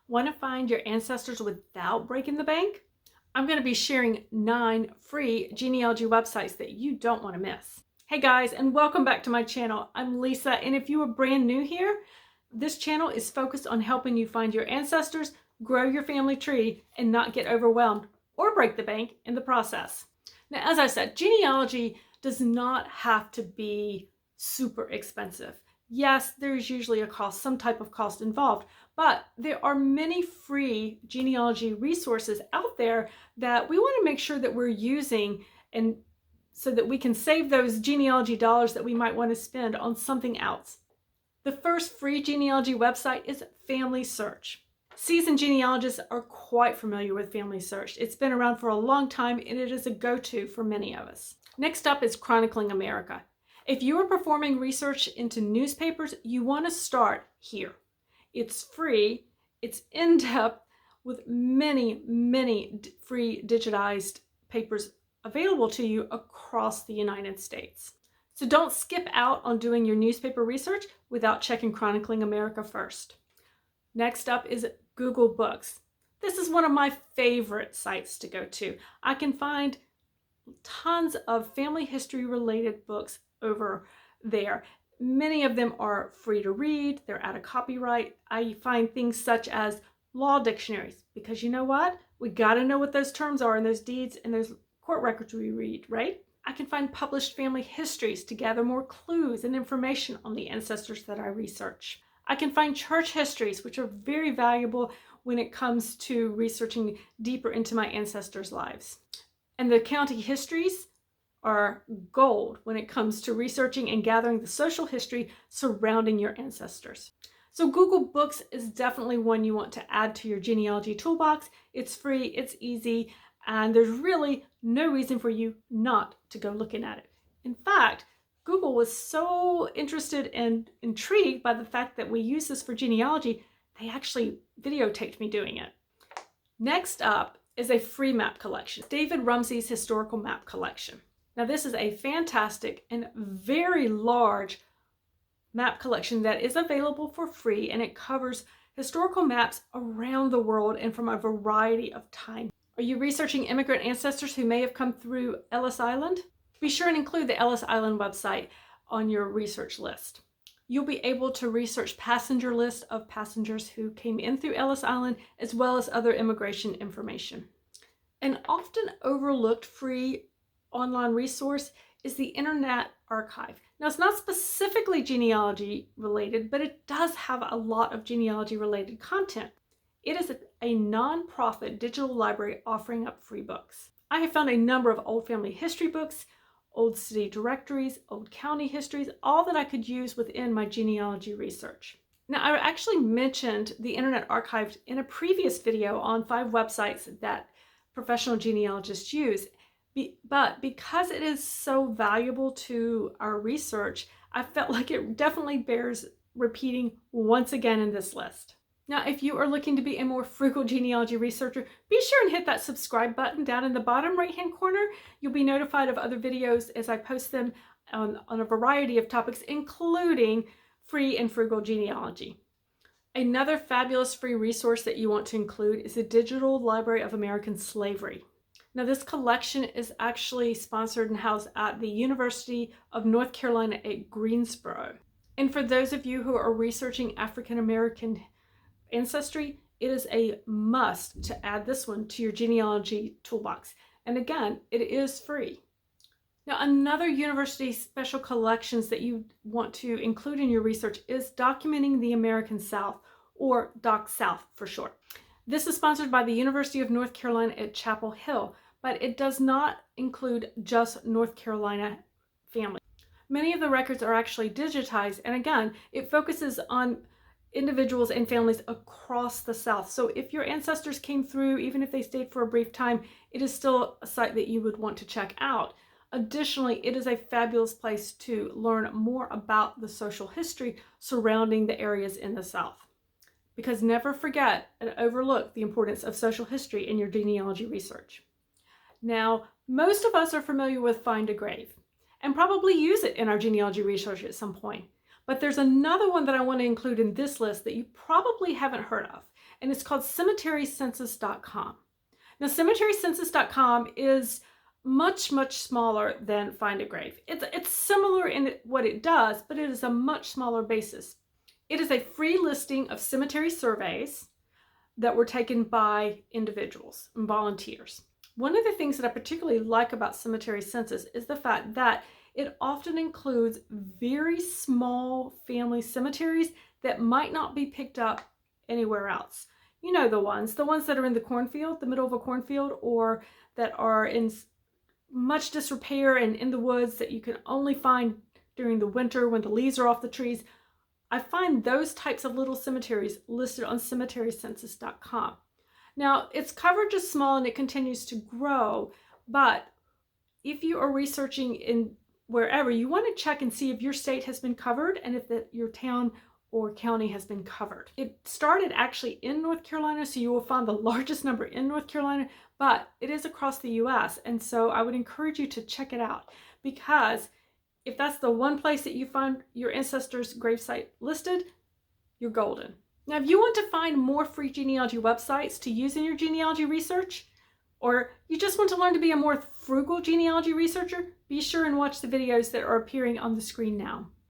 Want to find your ancestors without breaking the bank? I'm going to be sharing 9 free genealogy websites that you don't want to miss. Hey guys, and welcome back to my channel. I'm Lisa, and if you are brand new here, this channel is focused on helping you find your ancestors, grow your family tree, and not get overwhelmed or break the bank in the process. Now, as I said, genealogy does not have to be super expensive. Yes, there's usually a cost, some type of cost involved, but there are many free genealogy resources out there that we want to make sure that we're using, and so that we can save those genealogy dollars that we might want to spend on something else. The first free genealogy website is Family Search. Seasoned genealogists are quite familiar with Family Search. It's been around for a long time and it is a go-to for many of us. Next up is Chronology America. If you are performing research into newspapers, you want to start here. It's free, it's in-depth, with many free digitized papers available to you across the United States. So don't skip out on doing your newspaper research without checking Chronology America first. Next up is Google Books. This is one of my favorite sites to go to. I can find tons of family history related books over there. Many of them are free to read, they're out of copyright. I find things such as law dictionaries, because you know what? We gotta know what those terms are in those deeds and those court records we read, right? I can find published family histories to gather more clues and information on the ancestors that I research. I can find church histories, which are very valuable when it comes to researching deeper into my ancestors' lives. And the county histories are gold when it comes to researching and gathering the social history surrounding your ancestors. So Google Books is definitely one you want to add to your genealogy toolbox. It's free, it's easy, and there's really no reason for you not to go looking at it. In fact, Google was so interested and intrigued by the fact that we use this for genealogy, they actually videotaped me doing it. Next up is a free map collection, David Rumsey's Historical Map Collection. Now this is a fantastic and very large map collection that is available for free, and it covers historical maps around the world and from a variety of time. Are you researching immigrant ancestors who may have come through Ellis Island? Be sure and include the Ellis Island website on your research list. You'll be able to research passenger lists of passengers who came in through Ellis Island, as well as other immigration information. An often overlooked free online resource is the Internet Archive. Now, it's not specifically genealogy related, but it does have a lot of genealogy related content. It is a non-profit digital library offering up free books. I have found a number of old family history books, old city directories, old county histories, all that I could use within my genealogy research. Now, I actually mentioned the Internet Archive in a previous video on 5 websites that professional genealogists use. But because it is so valuable to our research, I felt like it definitely bears repeating once again in this list. Now, if you are looking to be a more frugal genealogy researcher, be sure and hit that subscribe button down in the bottom right-hand corner. You'll be notified of other videos as I post them on a variety of topics, including free and frugal genealogy. Another fabulous free resource that you want to include is the Digital Library of American Slavery. Now, this collection is actually sponsored and housed at the University of North Carolina at Greensboro. And for those of you who are researching African American ancestry, it is a must to add this one to your genealogy toolbox. And again, it is free. Now, another university special collections that you want to include in your research is Documenting the American South, or Doc South for short. This is sponsored by the University of North Carolina at Chapel Hill, but it does not include just North Carolina families. Many of the records are actually digitized, and again, it focuses on individuals and families across the South. So if your ancestors came through, even if they stayed for a brief time, it is still a site that you would want to check out. Additionally, it is a fabulous place to learn more about the social history surrounding the areas in the South. Because never forget and overlook the importance of social history in your genealogy research. Now, most of us are familiar with Find a Grave and probably use it in our genealogy research at some point. But there's another one that I want to include in this list that you probably haven't heard of, and it's called cemeterycensus.com. Now, cemeterycensus.com is much, much smaller than Find a Grave. It's similar in what it does, but it is a much smaller basis. It is a free listing of cemetery surveys that were taken by individuals and volunteers. One of the things that I particularly like about Cemetery Census is the fact that it often includes very small family cemeteries that might not be picked up anywhere else. You know the ones that are in the cornfield, the middle of a cornfield, or that are in much disrepair and in the woods that you can only find during the winter when the leaves are off the trees. I find those types of little cemeteries listed on cemeterycensus.com. Now, its coverage is small and it continues to grow, but if you are researching in wherever, you want to check and see if your state has been covered and if your town or county has been covered. It started actually in North Carolina, so you will find the largest number in North Carolina, but it is across the US, and so I would encourage you to check it out, because if that's the one place that you find your ancestors' gravesite listed, you're golden. Now, if you want to find more free genealogy websites to use in your genealogy research, or you just want to learn to be a more frugal genealogy researcher, be sure and watch the videos that are appearing on the screen now.